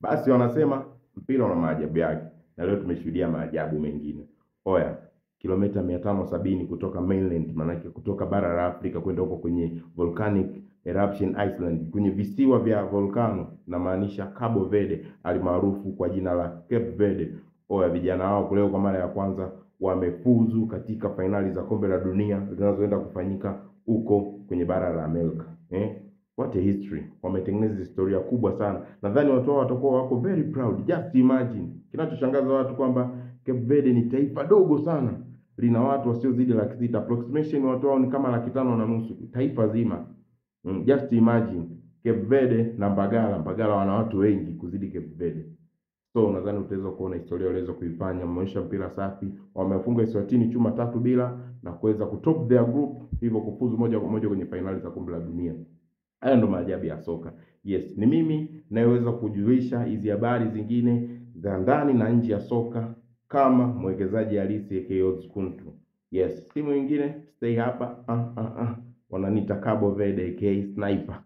Basi wanasema mpira una maajabu yake, na leo tumeshuhudia maajabu mengine. Oya, kilomita 570 kutoka mainland, manake kutoka bara la Afrika kwenda huko kwenye volcanic eruption Iceland, kwenye visiwa vya volcano, na maanisha Cabo Verde alimaarufu kwa jina la Cape Verde. Oya, vijana wao leo kwa mara ya kwanza wamefuzu katika fainali za kombe la dunia zinazoenda kufanyika huko kwenye bara la Amerika. What a history. Wametengeneza historia kubwa sana. Nadhani watu wao watakuwa wako very proud. Just imagine. Kinachoshangaza watu kwamba Cape Verde ni taifa dogo sana. Lina watu wasiozidi 600,000. Approximation watu wao ni kama 550,000. Taifa zima. Just imagine. Cape Verde na Mbagala wana watu wengi kuzidi Cape Verde. So nadhani utaweza kuona historia waliweza kuifanya, wameonyesha mpira safi, wamefunga Eswatini chuma 3-0 na kuweza kutop their group, hivyo kufuzu moja kwa moja kwenye finali za kombe la dunia. Haya ndo maajabu ya soka. Yes, ni mimi nayeweza kujulisha hizi habari zingine za ndani na nje ya soka kama mwekezaji halisi aka Odds Kuntu. Yes, timu nyingine stay hapa. Wananiita Cabo Verde aka Sniper.